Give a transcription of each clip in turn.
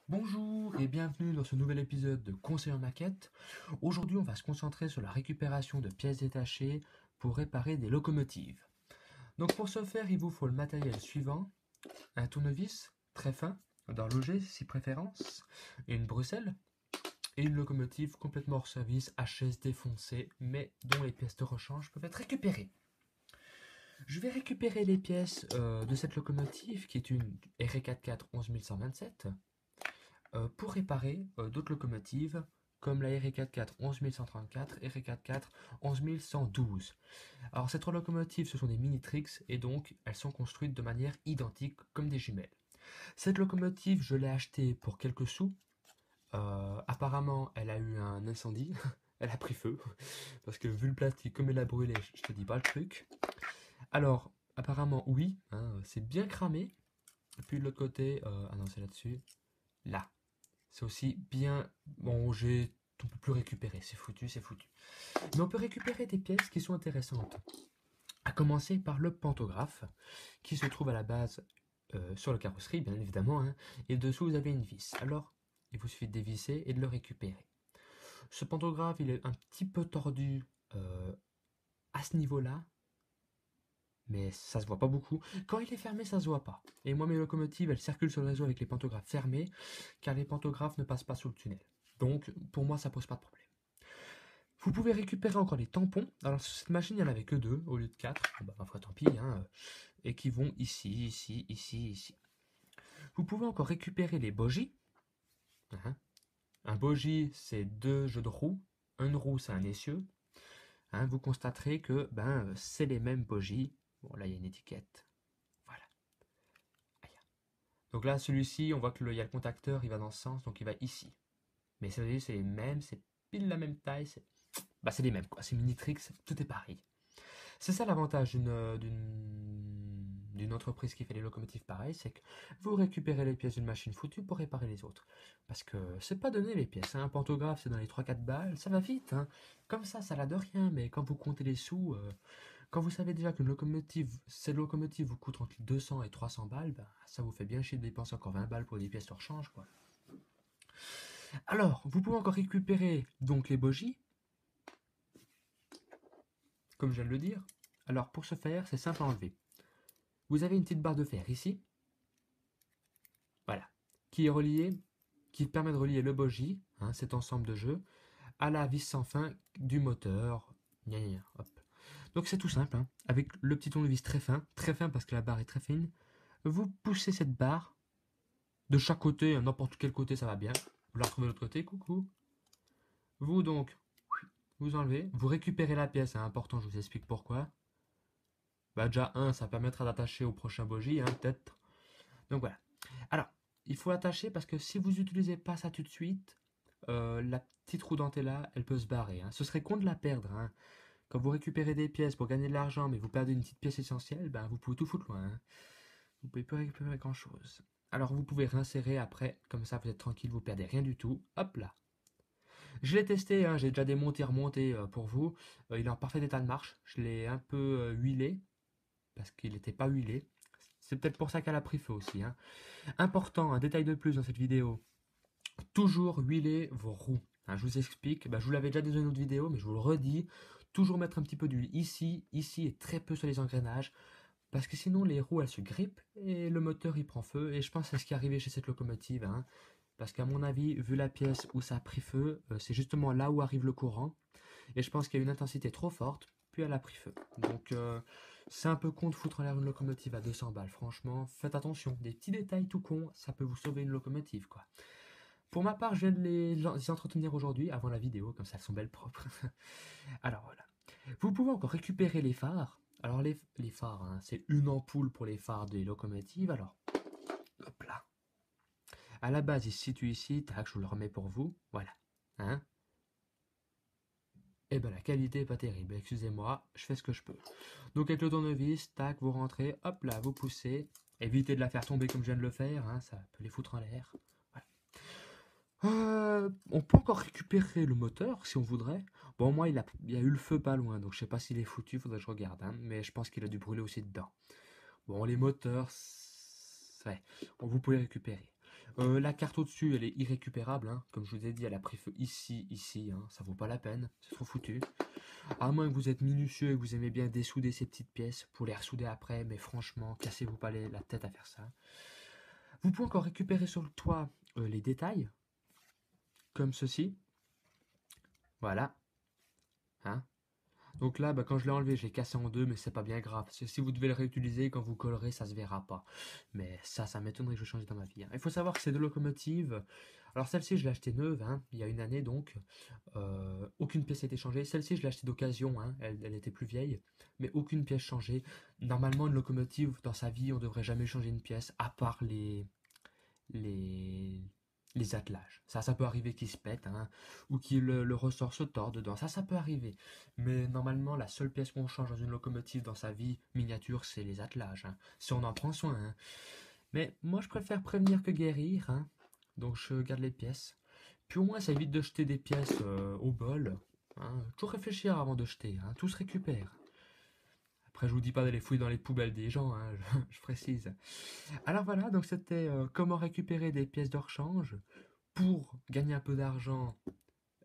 Bonjour et bienvenue dans ce nouvel épisode de Conseil en maquette. Aujourd'hui, on va se concentrer sur la récupération de pièces détachées pour réparer des locomotives. Donc pour ce faire, il vous faut le matériel suivant: un tournevis très fin, d'horloger si préférence, une Bruxelles et une locomotive complètement hors service, HS défoncée, mais dont les pièces de rechange peuvent être récupérées. Je vais récupérer les pièces de cette locomotive qui est une RE44 11127. Pour réparer d'autres locomotives comme la RE44 11134 et RE44 11112. Alors ces trois locomotives, ce sont des Minitrix et donc elles sont construites de manière identique comme des jumelles. Cette locomotive, je l'ai achetée pour quelques sous. Apparemment, elle a eu un incendie. Elle a pris feu. Parce que vu le plastique, comme elle a brûlé, je te dis pas le truc. Alors, apparemment, oui, hein, c'est bien cramé. Et puis de l'autre côté, ah non, c'est là-dessus. Là, c'est aussi bien mangé, on peut plus récupérer, c'est foutu, c'est foutu. Mais on peut récupérer des pièces qui sont intéressantes. À commencer par le pantographe, qui se trouve à la base sur la carrosserie, bien évidemment, hein, et dessous vous avez une vis. Alors, il vous suffit de dévisser et de le récupérer. Ce pantographe, il est un petit peu tordu à ce niveau-là, mais ça se voit pas beaucoup. Quand il est fermé, ça se voit pas. Et moi, mes locomotives, elles circulent sur le réseau avec les pantographes fermés, car les pantographes ne passent pas sous le tunnel. Donc, pour moi, ça pose pas de problème. Vous pouvez récupérer encore les tampons. Alors, sur cette machine, il n'y en avait que deux au lieu de quatre. Bon, bah, ma foi, tant pis, hein. Et qui vont ici, ici, ici, ici. Vous pouvez encore récupérer les bogies. Hein. Un bogie, c'est deux jeux de roues. Une roue, c'est un essieu. Hein, vous constaterez que c'est les mêmes bogies. Bon, là, il y a une étiquette. Voilà. Donc là, celui-ci, on voit qu'il y a le contacteur, il va dans ce sens, donc il va ici. Mais ça veut dire c'est les mêmes, c'est pile la même taille, c'est les mêmes quoi, c'est Minitrix, tout est pareil. C'est ça l'avantage d'une entreprise qui fait des locomotives pareilles, c'est que vous récupérez les pièces d'une machine foutue pour réparer les autres. Parce que c'est pas donné les pièces, hein. Un pantographe c'est dans les 3-4 balles, ça va vite, hein. Comme ça n'a de rien, mais quand vous comptez les sous, quand vous savez déjà qu'une locomotive, cette locomotive vous coûte entre 200 et 300 balles, ça vous fait bien chier de dépenser encore 20 balles pour des pièces de rechange, quoi. Alors, vous pouvez encore récupérer donc les bogies, comme je viens de le dire. Alors, pour ce faire, c'est simple à enlever. Vous avez une petite barre de fer ici, voilà, qui est reliée, qui permet de relier le bogie, hein, cet ensemble de jeux, à la vis sans fin du moteur. Gna gna gna, hop. Donc c'est tout simple, hein. Avec le petit tournevis très fin parce que la barre est très fine, vous poussez cette barre de chaque côté, n'importe quel côté ça va bien. Vous la retrouvez de l'autre côté, coucou. Vous donc, vous enlevez, vous récupérez la pièce, c'est important, je vous explique pourquoi. Bah déjà, ça permettra d'attacher au prochain bogie, hein, peut-être. Donc voilà. Alors, il faut attacher parce que si vous n'utilisez pas ça tout de suite, la petite roue dentella, elle peut se barrer, hein. Ce serait con de la perdre, hein. Quand vous récupérez des pièces pour gagner de l'argent, mais vous perdez une petite pièce essentielle, vous pouvez tout foutre loin, hein. Vous pouvez plus récupérer grand-chose. Alors vous pouvez réinsérer après, comme ça vous êtes tranquille, vous perdez rien du tout. Hop là. Je l'ai testé, hein, j'ai déjà démonté et remonté pour vous. Il est en parfait état de marche. Je l'ai un peu huilé, parce qu'il n'était pas huilé. C'est peut-être pour ça qu'elle a pris feu aussi, hein. Important, un détail de plus dans cette vidéo. Toujours huiler vos roues, hein. Je vous explique, je vous l'avais déjà dit dans une autre vidéo, mais je vous le redis. Toujours mettre un petit peu d'huile ici, ici et très peu sur les engrenages. Parce que sinon les roues elles se grippent et le moteur il prend feu. Et je pense que c'est ce qui est arrivé chez cette locomotive, hein. Parce qu'à mon avis, vu la pièce où ça a pris feu, c'est justement là où arrive le courant. Et je pense qu'il y a une intensité trop forte, puis elle a pris feu. Donc c'est un peu con de foutre en l'air une locomotive à 200 balles. Franchement, faites attention. Des petits détails tout cons, ça peut vous sauver une locomotive, quoi. Pour ma part, je viens de les entretenir aujourd'hui, avant la vidéo, comme ça elles sont belles propres. Alors voilà. Vous pouvez encore récupérer les phares. Alors les phares, hein, c'est une ampoule pour les phares des locomotives. Alors, hop là. À la base, il se situe ici. Tac, je vous le remets pour vous. Voilà. Hein. Et la qualité est pas terrible. Excusez-moi, je fais ce que je peux. Donc avec le tournevis, tac, vous rentrez. Hop là, vous poussez. Évitez de la faire tomber comme je viens de le faire. Hein, ça peut les foutre en l'air. Voilà. On peut encore récupérer le moteur si on voudrait. Bon, moi, il y a eu le feu pas loin, donc je sais pas s'il est foutu, faudrait que je regarde, hein, mais je pense qu'il a dû brûler aussi dedans. Bon, les moteurs, ouais, bon, vous pouvez récupérer. La carte au-dessus, elle est irrécupérable, hein. Comme je vous ai dit, elle a pris feu ici, hein. Ça vaut pas la peine, c'est trop foutu. À moins que vous êtes minutieux et que vous aimez bien dessouder ces petites pièces pour les ressouder après, mais franchement, cassez-vous pas la tête à faire ça. Vous pouvez encore récupérer sur le toit les détails, comme ceci. Voilà. Hein. Donc là, quand je l'ai enlevé, je l'ai cassé en deux, mais c'est pas bien grave. Parce que si vous devez le réutiliser, quand vous collerez, ça se verra pas. Mais ça m'étonnerait que je change dans ma vie, hein. Il faut savoir que c'est de locomotives. Alors celle-ci, je l'ai achetée neuve, hein, il y a une année donc. Aucune pièce n'a été changée. Celle-ci, je l'ai achetée d'occasion, hein, elle était plus vieille. Mais aucune pièce changée. Normalement, une locomotive, dans sa vie, on devrait jamais changer une pièce, à part les, les attelages. Ça peut arriver qu'ils se pètent, hein, ou que le ressort se tord dedans. Ça peut arriver. Mais normalement, la seule pièce qu'on change dans une locomotive dans sa vie miniature, c'est les attelages, hein, si on en prend soin, hein. Mais moi, je préfère prévenir que guérir, hein. Donc, je garde les pièces. Puis au moins, ça évite de jeter des pièces au bol, hein. Toujours réfléchir avant de jeter, hein. Tout se récupère. Après, je vous dis pas d'aller fouiller dans les poubelles des gens, hein, je précise. Alors voilà, donc c'était comment récupérer des pièces de rechange pour gagner un peu d'argent.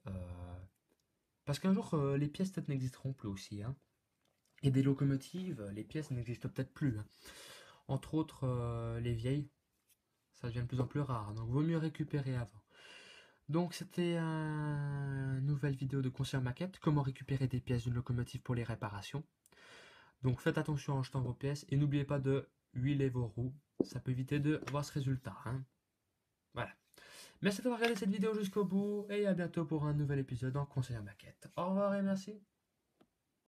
euh, Parce qu'un jour, les pièces peut-être n'existeront plus aussi, hein. Et des locomotives, les pièces n'existent peut-être plus, hein. Entre autres, les vieilles, ça devient de plus en plus rare. Donc, vaut mieux récupérer avant. Donc, c'était une nouvelle vidéo de conseil en maquette. Comment récupérer des pièces d'une locomotive pour les réparations. Donc, faites attention en jetant vos pièces. Et n'oubliez pas de huiler vos roues. Ça peut éviter de voir ce résultat, hein. Voilà. Merci d'avoir regardé cette vidéo jusqu'au bout. Et à bientôt pour un nouvel épisode en conseil en maquette. Au revoir et merci.